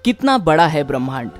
कितना बड़ा है ब्रह्मांड?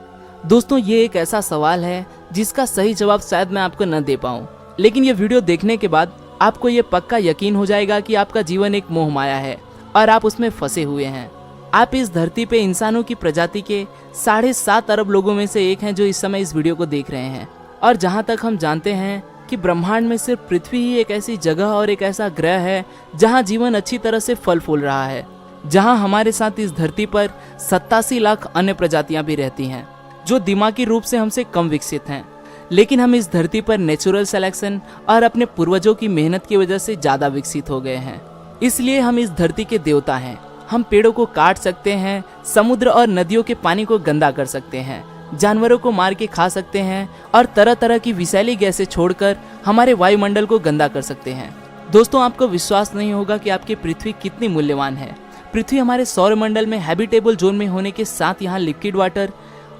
दोस्तों, ये एक ऐसा सवाल है जिसका सही जवाब शायद मैं आपको न दे पाऊं, लेकिन ये वीडियो देखने के बाद आपको ये पक्का यकीन हो जाएगा कि आपका जीवन एक मोह माया है और आप उसमें फंसे हुए हैं। आप इस धरती पे इंसानों की प्रजाति के 7.5 अरब लोगों में से एक हैं जो इस समय इस वीडियो को देख रहे हैं। और जहाँ तक हम जानते हैं कि ब्रह्मांड में सिर्फ पृथ्वी ही एक ऐसी जगह और एक ऐसा ग्रह है जहाँ जीवन अच्छी तरह से फल फूल रहा है, जहाँ हमारे साथ इस धरती पर 87 लाख अन्य प्रजातियां भी रहती हैं जो दिमागी रूप से हमसे कम विकसित हैं। लेकिन हम इस धरती पर नेचुरल सिलेक्शन और अपने पूर्वजों की मेहनत की वजह से ज्यादा विकसित हो गए हैं। इसलिए हम इस धरती के देवता हैं। हम पेड़ों को काट सकते हैं, समुद्र और नदियों के पानी को गंदा कर सकते हैं, जानवरों को मार के खा सकते हैं और तरह तरह की विषैली गैसें छोड़कर हमारे वायुमंडल को गंदा कर सकते हैं। दोस्तों, आपको विश्वास नहीं होगा कि आपकी पृथ्वी कितनी मूल्यवान है। पृथ्वी हमारे सौरमंडल में हैबिटेबल जोन में होने के साथ यहाँ लिक्विड वाटर,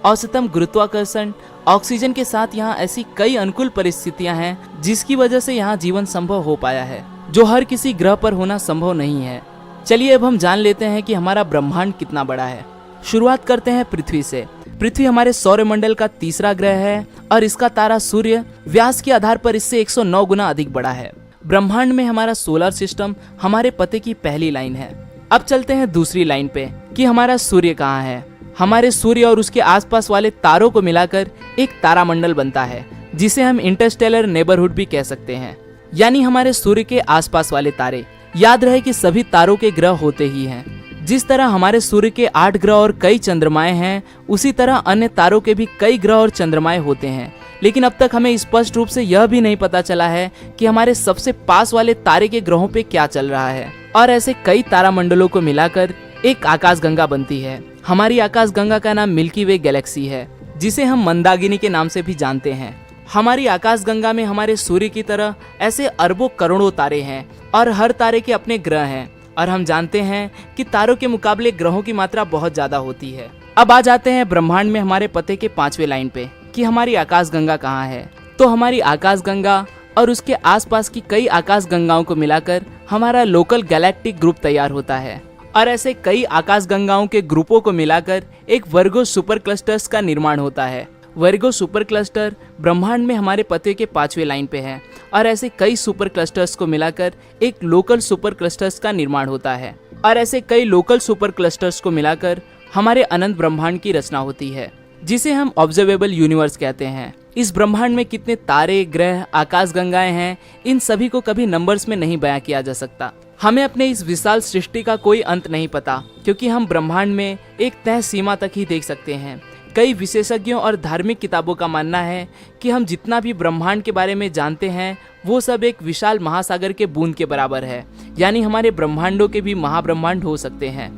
औसतम गुरुत्वाकर्षण, ऑक्सीजन के साथ यहाँ ऐसी कई अनुकूल परिस्थितियां हैं जिसकी वजह से यहाँ जीवन संभव हो पाया है, जो हर किसी ग्रह पर होना संभव नहीं है। चलिए अब हम जान लेते हैं कि हमारा ब्रह्मांड कितना बड़ा है। शुरुआत करते हैं पृथ्वी से। पृथ्वी हमारे सौरमंडल का तीसरा ग्रह है और इसका तारा सूर्य व्यास के आधार पर इससे 109 गुना अधिक बड़ा है। ब्रह्मांड में हमारा सोलर सिस्टम हमारे पते की पहली लाइन है। अब चलते हैं दूसरी लाइन पे कि हमारा सूर्य कहाँ है। हमारे सूर्य और उसके आसपास वाले तारों को मिलाकर एक तारामंडल बनता है, जिसे हम इंटरस्टेलर नेबरहुड भी कह सकते हैं, यानी हमारे सूर्य के आसपास वाले तारे। याद रहे कि सभी तारों के ग्रह होते ही हैं। जिस तरह हमारे सूर्य के 8 ग्रह और कई चंद्रमाएं हैं, उसी तरह अन्य तारों के भी कई ग्रह और चंद्रमाएं होते हैं। लेकिन अब तक हमें स्पष्ट रूप से यह भी नहीं पता चला है कि हमारे सबसे पास वाले तारे के ग्रहों पे क्या चल रहा है। और ऐसे कई तारामंडलों को मिलाकर एक आकाशगंगा बनती है। हमारी आकाशगंगा का नाम मिल्की वे गैलेक्सी है, जिसे हम मंदाकिनी के नाम से भी जानते हैं। हमारी आकाशगंगा में हमारे सूर्य की तरह ऐसे अरबों करोड़ों तारे हैं और हर तारे के अपने ग्रह हैं। और हम जानते हैं कि तारों के मुकाबले ग्रहों की मात्रा बहुत ज्यादा होती है। अब आ जाते हैं ब्रह्मांड में हमारे पते के 5वें लाइन पे कि हमारी आकाशगंगा कहाँ है। तो हमारी आकाशगंगा और उसके आसपास की कई आकाशगंगाओं को मिलाकर हमारा लोकल गैलेक्टिक ग्रुप तैयार होता है। और ऐसे कई आकाशगंगाओं के ग्रुपों को मिलाकर एक वर्गो सुपर क्लस्टर्स का निर्माण होता है। वर्गो सुपर क्लस्टर ब्रह्मांड में हमारे पते के 5वें लाइन पे है और ऐसे कई सुपर क्लस्टर्स को मिलाकर एक लोकल सुपर क्लस्टर्स का निर्माण होता है। और ऐसे कई लोकल सुपर क्लस्टर्स को मिलाकर हमारे अनंत ब्रह्मांड की रचना होती है, जिसे हम ऑब्जर्वेबल यूनिवर्स कहते हैं। इस ब्रह्मांड में कितने तारे, ग्रह, आकाशगंगाएं हैं, इन सभी को कभी नंबर्स में नहीं बयां किया जा सकता। हमें अपने इस विशाल सृष्टि का कोई अंत नहीं पता, क्योंकि हम ब्रह्मांड में एक तय सीमा तक ही देख सकते हैं। कई विशेषज्ञों और धार्मिक किताबों का मानना है कि हम जितना भी ब्रह्मांड के बारे में जानते हैं वो सब एक विशाल महासागर के बूंद के बराबर है, यानी हमारे ब्रह्मांडों के भी महाब्रह्मांड हो सकते हैं।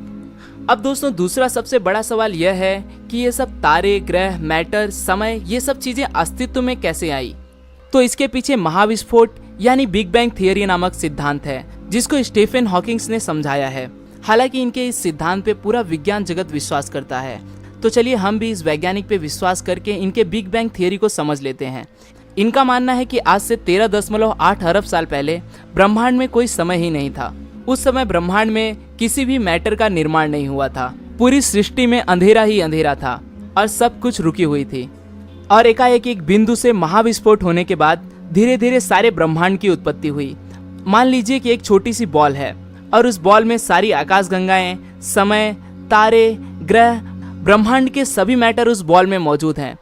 अब दोस्तों, दूसरा सबसे बड़ा सवाल यह है कि ये सब तारे, ग्रह, मैटर, समय, ये सब चीजें अस्तित्व में कैसे आई। तो इसके पीछे महाविस्फोट यानी बिग बैंग थियरी नामक सिद्धांत है, जिसको स्टीफन हॉकिंग्स ने समझाया है। हालांकि इनके इस सिद्धांत पे पूरा विज्ञान जगत विश्वास करता है। तो चलिए हम भी इस वैज्ञानिक पे विश्वास करके इनके बिग बैंग थियरी को समझ लेते हैं। इनका मानना है कि आज से 13.8 अरब साल पहले ब्रह्मांड में कोई समय ही नहीं था। उस समय ब्रह्मांड में किसी भी मैटर का निर्माण नहीं हुआ था। पूरी सृष्टि में अंधेरा ही अंधेरा था और सब कुछ रुकी हुई थी। और एकाएक एक बिंदु से महाविस्फोट होने के बाद धीरे धीरे सारे ब्रह्मांड की उत्पत्ति हुई। मान लीजिए कि एक छोटी सी बॉल है और उस बॉल में सारी आकाशगंगाएं, समय, तारे, ग्रह, ब्रह्मांड के सभी मैटर उस बॉल में मौजूद हैं।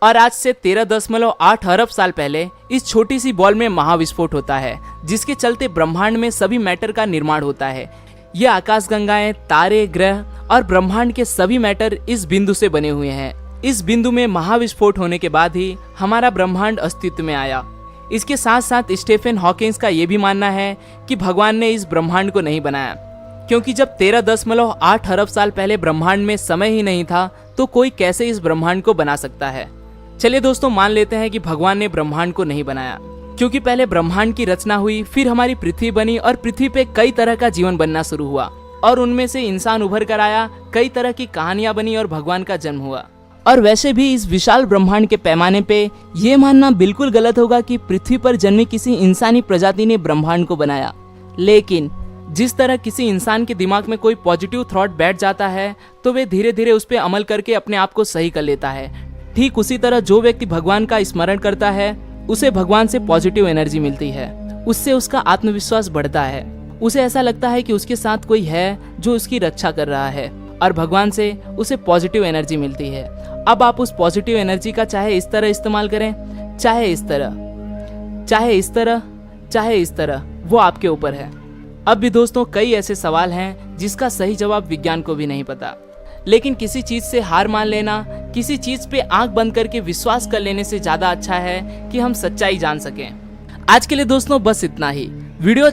और आज से 13.8 अरब साल पहले इस छोटी सी बॉल में महाविस्फोट होता है, जिसके चलते ब्रह्मांड में सभी मैटर का निर्माण होता है। ये आकाशगंगाएं, तारे, ग्रह और ब्रह्मांड के सभी मैटर इस बिंदु से बने हुए हैं। इस बिंदु में महाविस्फोट होने के बाद ही हमारा ब्रह्मांड अस्तित्व में आया। इसके साथ साथ स्टीफन हॉकिंग्स का ये भी मानना है कि भगवान ने इस ब्रह्मांड को नहीं बनाया, क्योंकि जब 13.8 अरब साल पहले ब्रह्मांड में समय ही नहीं था तो कोई कैसे इस ब्रह्मांड को बना सकता है। चलिए दोस्तों, मान लेते हैं कि भगवान ने ब्रह्मांड को नहीं बनाया, क्योंकि पहले ब्रह्मांड की रचना हुई, फिर हमारी पृथ्वी बनी और पृथ्वी पे कई तरह का जीवन बनना शुरू हुआ और उनमें से इंसान उभर कर आया, कई तरह की कहानियां बनी और भगवान का जन्म हुआ। और वैसे भी इस विशाल ब्रह्मांड के पैमाने पे ये मानना बिल्कुल गलत होगा कि पृथ्वी पर जन्मी किसी इंसानी प्रजाति ने ब्रह्मांड को बनाया। लेकिन जिस तरह किसी इंसान के दिमाग में कोई पॉजिटिव थॉट बैठ जाता है तो वे धीरे धीरे उस पर अमल करके अपने आप को सही कर लेता है, ठीक उसी तरह जो व्यक्ति भगवान का स्मरण करता है उसे भगवान से पॉजिटिव एनर्जी मिलती है। उससे उसका आत्मविश्वास बढ़ता है। उसे ऐसा लगता है कि उसके साथ कोई है जो उसकी रक्षा कर रहा है और भगवान से उसे पॉजिटिव एनर्जी मिलती है। अब आप उस पॉजिटिव एनर्जी का चाहे इस तरह इस्तेमाल करें, चाहे इस तरह, चाहे इस तरह, चाहे इस तरह, वो आपके ऊपर है। अब भी दोस्तों कई ऐसे सवाल हैं जिसका सही जवाब विज्ञान को भी नहीं पता, लेकिन किसी चीज से हार मान लेना, किसी चीज पे आंख बंद करके विश्वास कर लेने से ज्यादा अच्छा है कि हम सच्चाई जान सकें। आज के लिए दोस्तों बस इतना ही। वीडियो